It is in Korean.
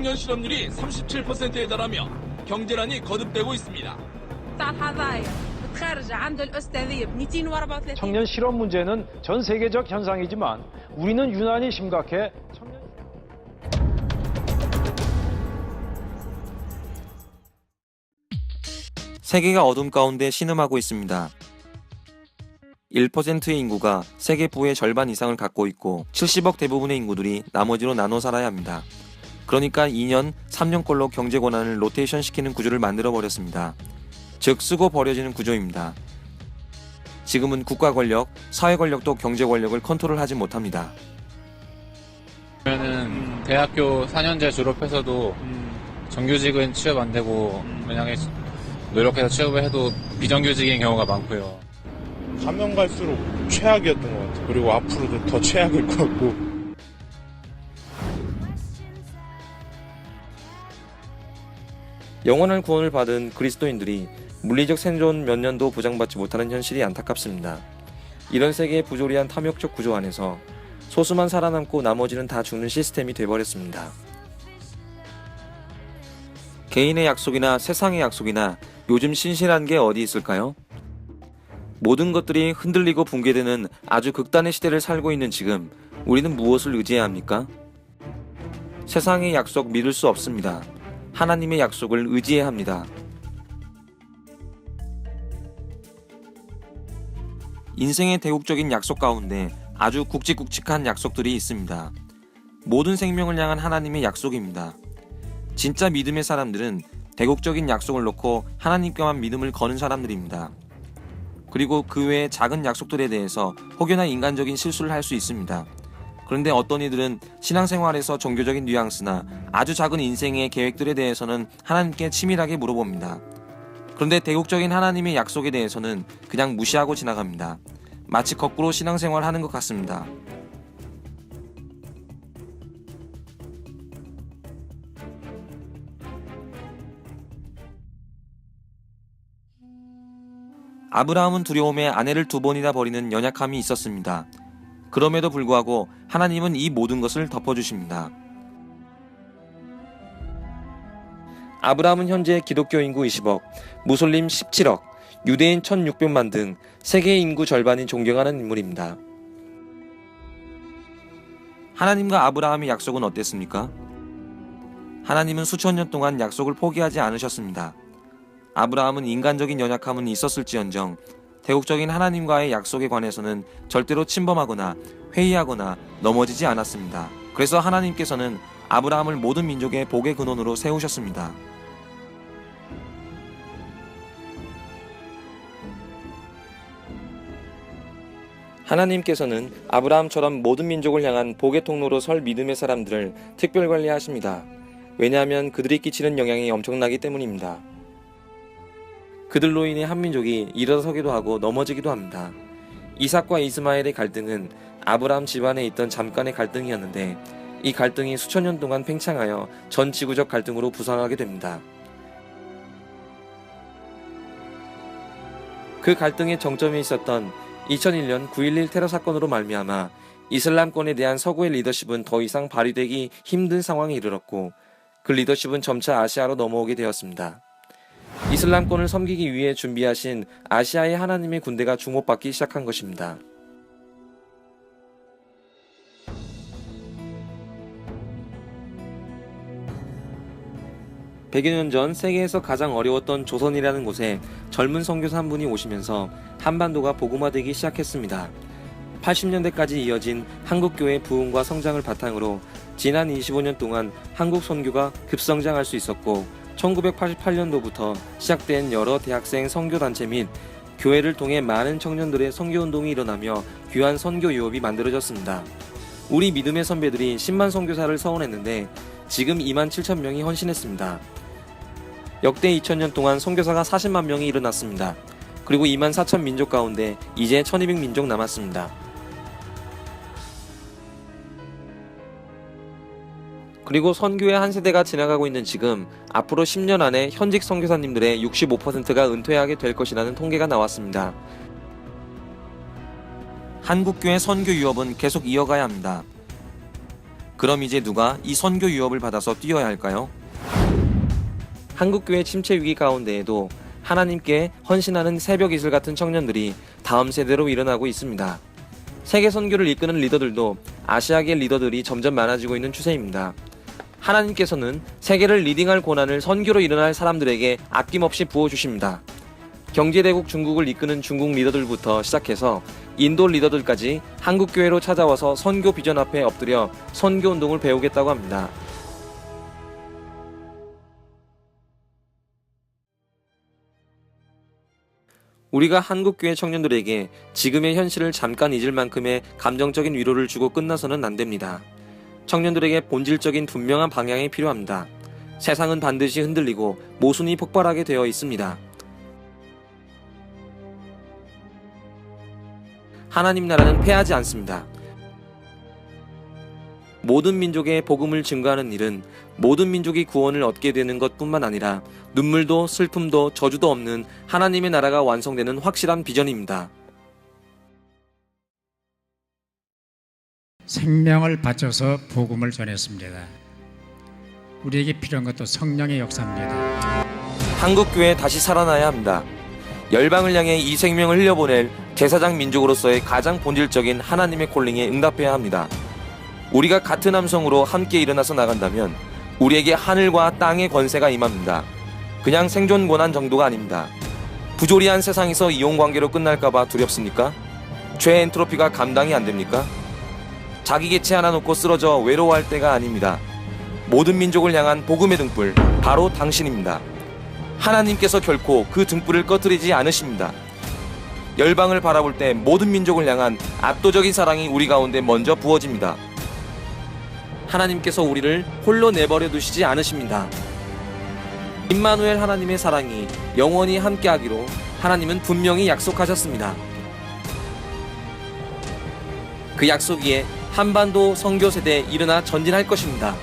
청년 실업률이 37%에 달하며 경제난이 거듭되고 있습니다. 청년 실업 문제는 전 세계적 현상이지만 우리는 유난히 심각해. 세계가 어둠 가운데 신음하고 있습니다. 1%의 인구가 세계 부의 절반 이상을 갖고 있고 70억 대부분의 인구들이 나머지로 나눠 살아야 합니다. 그러니까 2년, 3년꼴로 경제 권한을 로테이션 시키는 구조를 만들어버렸습니다. 즉 쓰고 버려지는 구조입니다. 지금은 국가 권력, 사회 권력도 경제 권력을 컨트롤하지 못합니다. 그러면은 대학교 4년제 졸업해서도 정규직은 취업 안 되고 만약에 노력해서 취업을 해도 비정규직인 경우가 많고요. 가면 갈수록 최악이었던 것 같아요. 그리고 앞으로도 더 최악일 것 같고. 영원한 구원을 받은 그리스도인들이 물리적 생존 몇 년도 보장받지 못하는 현실이 안타깝습니다. 이런 세계의 부조리한 탐욕적 구조 안에서 소수만 살아남고 나머지는 다 죽는 시스템이 돼버렸습니다. 개인의 약속이나 세상의 약속이나 요즘 신실한 게 어디 있을까요? 모든 것들이 흔들리고 붕괴되는 아주 극단의 시대를 살고 있는 지금 우리는 무엇을 의지해야 합니까? 세상의 약속 믿을 수 없습니다. 하나님의 약속을 의지해야 합니다. 인생의 대국적인 약속 가운데 아주 굵직굵직한 약속들이 있습니다. 모든 생명을 향한 하나님의 약속입니다. 진짜 믿음의 사람들은 대국적인 약속을 놓고 하나님께만 믿음을 거는 사람들입니다. 그리고 그 외의 작은 약속들에 대해서 혹여나 인간적인 실수를 할 수 있습니다. 그런데 어떤 이들은 신앙생활에서 종교적인 뉘앙스나 아주 작은 인생의 계획들에 대해서는 하나님께 치밀하게 물어봅니다. 그런데 대국적인 하나님의 약속에 대해서는 그냥 무시하고 지나갑니다. 마치 거꾸로 신앙생활 하는 것 같습니다. 아브라함은 두려움에 아내를 2번이나 버리는 연약함이 있었습니다. 그럼에도 불구하고 하나님은 이 모든 것을 덮어주십니다. 아브라함은 현재 기독교 인구 20억, 무슬림 17억, 유대인 1600만 등 세계 인구 절반이 존경하는 인물입니다. 하나님과 아브라함의 약속은 어땠습니까? 하나님은 수천 년 동안 약속을 포기하지 않으셨습니다. 아브라함은 인간적인 연약함은 있었을지언정 대국적인 하나님과의 약속에 관해서는 절대로 침범하거나 회의하거나 넘어지지 않았습니다. 그래서 하나님께서는 아브라함을 모든 민족의 복의 근원으로 세우셨습니다. 하나님께서는 아브라함처럼 모든 민족을 향한 복의 통로로 설 믿음의 사람들을 특별 관리하십니다. 왜냐하면 그들이 끼치는 영향이 엄청나기 때문입니다. 그들로 인해 한 민족이 일어서기도 하고 넘어지기도 합니다. 이삭과 이스마엘의 갈등은 아브라함 집안에 있던 잠깐의 갈등이었는데 이 갈등이 수천 년 동안 팽창하여 전 지구적 갈등으로 부상하게 됩니다. 그 갈등의 정점에 있었던 2001년 9.11 테러 사건으로 말미암아 이슬람권에 대한 서구의 리더십은 더 이상 발휘되기 힘든 상황에 이르렀고 그 리더십은 점차 아시아로 넘어오게 되었습니다. 이슬람권을 섬기기 위해 준비하신 아시아의 하나님의 군대가 주목받기 시작한 것입니다. 100여 년 전 세계에서 가장 어려웠던 조선이라는 곳에 젊은 선교사 한 분이 오시면서 한반도가 복음화되기 시작했습니다. 80년대까지 이어진 한국교회 부흥과 성장을 바탕으로 지난 25년 동안 한국 선교가 급성장할 수 있었고 1988년도부터 시작된 여러 대학생 선교단체 및 교회를 통해 많은 청년들의 선교운동이 일어나며 귀한 선교 유업이 만들어졌습니다. 우리 믿음의 선배들이 10만 선교사를 서원했는데 지금 2만 7천 명이 헌신했습니다. 역대 2000년 동안 선교사가 40만 명이 일어났습니다. 그리고 2만 4천 민족 가운데 이제 1200 민족 남았습니다. 그리고 선교의 한 세대가 지나가고 있는 지금 앞으로 10년 안에 현직 선교사님들의 65%가 은퇴하게 될 것이라는 통계가 나왔습니다. 한국교회 선교 유업은 계속 이어가야 합니다. 그럼 이제 누가 이 선교 유업을 받아서 뛰어야 할까요? 한국교회 침체 위기 가운데에도 하나님께 헌신하는 새벽 이슬 같은 청년들이 다음 세대로 일어나고 있습니다. 세계 선교를 이끄는 리더들도 아시아계 리더들이 점점 많아지고 있는 추세입니다. 하나님께서는 세계를 리딩할 고난을 선교로 일어날 사람들에게 아낌없이 부어주십니다. 경제대국 중국을 이끄는 중국 리더들부터 시작해서 인도 리더들까지 한국교회로 찾아와서 선교 비전 앞에 엎드려 선교운동을 배우겠다고 합니다. 우리가 한국교회 청년들에게 지금의 현실을 잠깐 잊을 만큼의 감정적인 위로를 주고 끝나서는 안 됩니다. 청년들에게 본질적인 분명한 방향이 필요합니다. 세상은 반드시 흔들리고 모순이 폭발하게 되어 있습니다. 하나님 나라는 패하지 않습니다. 모든 민족의 복음을 증거하는 일은 모든 민족이 구원을 얻게 되는 것뿐만 아니라 눈물도 슬픔도 저주도 없는 하나님의 나라가 완성되는 확실한 비전입니다. 생명을 바쳐서 복음을 전했습니다. 우리에게 필요한 것도 성령의 역사입니다. 한국교회 다시 살아나야 합니다. 열방을 향해 이 생명을 흘려보낼 제사장 민족으로서의 가장 본질적인 하나님의 콜링에 응답해야 합니다. 우리가 같은 함성으로 함께 일어나서 나간다면 우리에게 하늘과 땅의 권세가 임합니다. 그냥 생존 고난 정도가 아닙니다. 부조리한 세상에서 이용관계로 끝날까봐 두렵습니까? 죄 엔트로피가 감당이 안 됩니까? 자기 개체 하나 놓고 쓰러져 외로워할 때가 아닙니다. 모든 민족을 향한 복음의 등불, 바로 당신입니다. 하나님께서 결코 그 등불을 꺼뜨리지 않으십니다. 열방을 바라볼 때 모든 민족을 향한 압도적인 사랑이 우리 가운데 먼저 부어집니다. 하나님께서 우리를 홀로 내버려 두시지 않으십니다. 임마누엘 하나님의 사랑이 영원히 함께하기로 하나님은 분명히 약속하셨습니다. 그 약속 위에 한반도 선교 세대에 일어나 전진할 것입니다.